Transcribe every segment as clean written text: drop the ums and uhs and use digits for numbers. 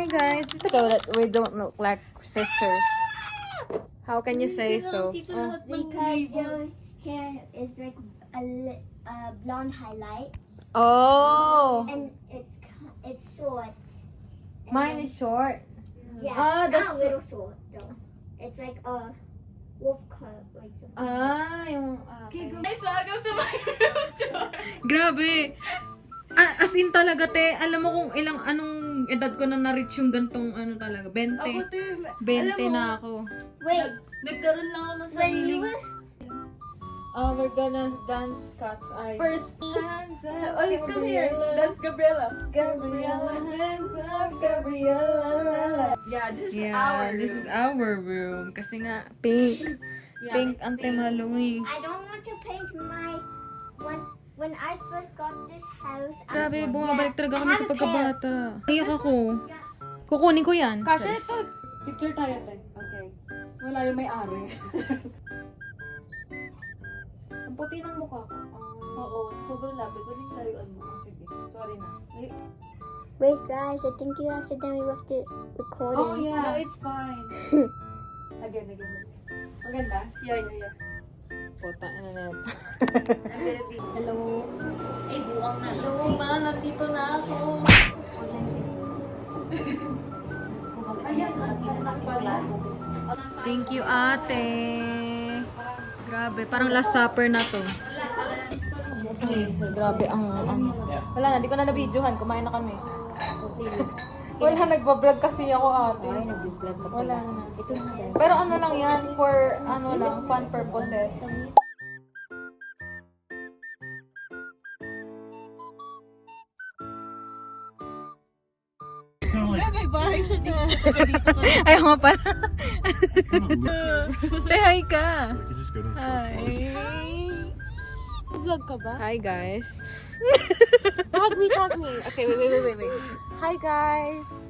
Hi guys. So that we don't look like sisters. How can you say so? Oh. Because your hair is like blonde highlights, Oh. and it's short. And Mine then- is short. Yeah, Ah, that's- not a little short though. It's like a wolf cut, like something. Yung... Okay, guys, welcome to my room tour. Grabe. As in talaga, te. Alam mo kung anong edad ko na na-reach yung gantong ano talaga. 20. Ako, te, 20 na ako. Wait, nagkaroon lang ako ng when you sariling were We're gonna dance Cat's Eye. first. Hands up, Oh, come here. That's Gabriella. Gabriella, hands up, Gabriella. Yeah, this is Yeah, our this room. is our room. Kasi nga, pink. Yeah, Pink it's ang pink. tema Halloween. I don't want to paint my when I first got this house. Grabe, bumabalik talaga kami sa I have pagkabata. Iyak ako. Kukunin ko yan. Kasha ito. Picture tayo, te. Okay. Wala yung may-ari. Ang puti ng mukha ko. Oo, sobrang lapit. Walang layuan mo. Sige, sorry na. Wait, guys, I think you accidentally left it recording. Oh, No, yeah. it's fine. Again. Maganda? Yeah. Puta, ano na yan. I'm gonna be... Hello. Ay, buwang na. Hello, ma. Nandito na ako. Thank you, ate. Grabe, parang last supper na to. Ay, grabe ang wala na, di ko na na-videohan. Kumain na kami. Wala, nagbablog kasi ako, ate. Wala na. Pero ano lang yan, for ano lang, fun purposes. May bahay siya dito. Ayaw nga pala. Say hi ka. I could just go to the sofa. Vlog ka ba? Hi guys. Tag me. Okay, wait. Hi, guys.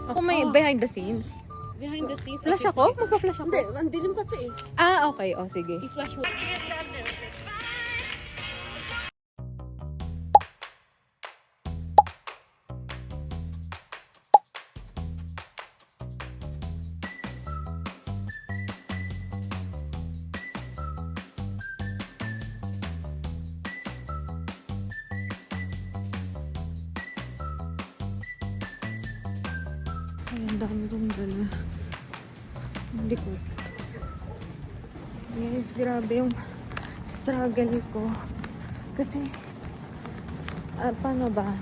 Ako may behind the scenes. Behind the scenes. Flash ako? Magpa-flash ako? Hindi, ang dilim kasi eh. Ah, okay. O, sige. I-flash mo. Ay, ang dami kong dala. Hindi ko. Guys, grabe yung struggle ko. Kasi, paano ba?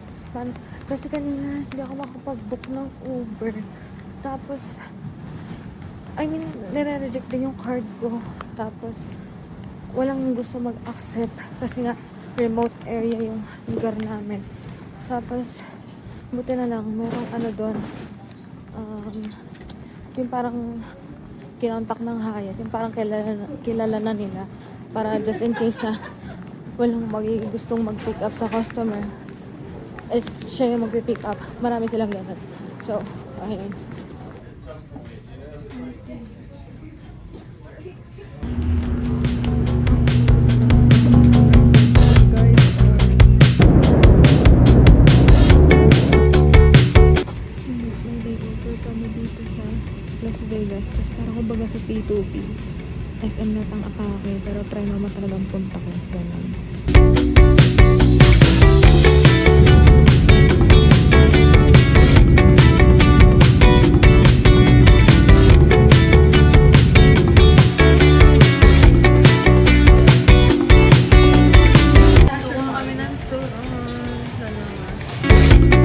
Kasi kanina, hindi ako makapag-book ng Uber. Tapos, I mean, nire-reject din yung card ko. Tapos, walang gusto mag-accept. Kasi nga, remote area yung lugar namin. Tapos, buti na lang, merong ano doon. Yung parang kinontak ng Hyatt, yung parang kilala na nila para just in case na walang gustong mag-pick up sa customer is siya yung mag-pick up. Marami silang ganun. So, ayun. Nag-deliver kami dito sa Las Vegas. Tapos parang kumbaga sa P2P. SM na pang atake. Pero try naman talagang punta ko. Ganun. Kuha kami ng tour. Dalawa.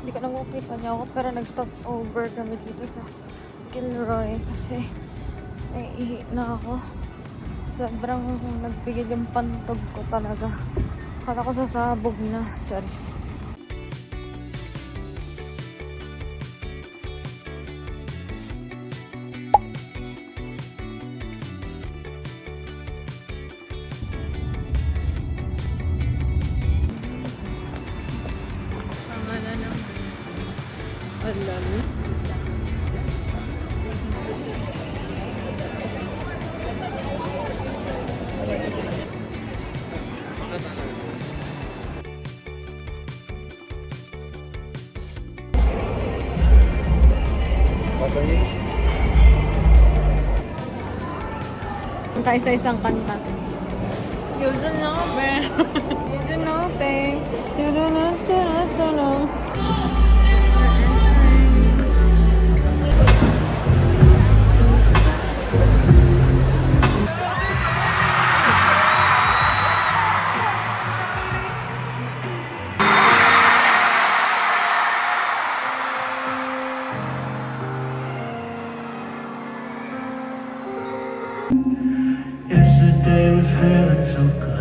Hindi ko nakukita niya ako, pero nag-stop over kami dito sa Kilroy kasi naiihi na ako. Sobrang nagbigay yung pantog ko talaga. Kala ko sasabog na. Charis. Pangalan ng Alam. Tayo sa isang kanta. You don't know, babe. You don't know, babe. You don't know. Yesterday was feeling so good.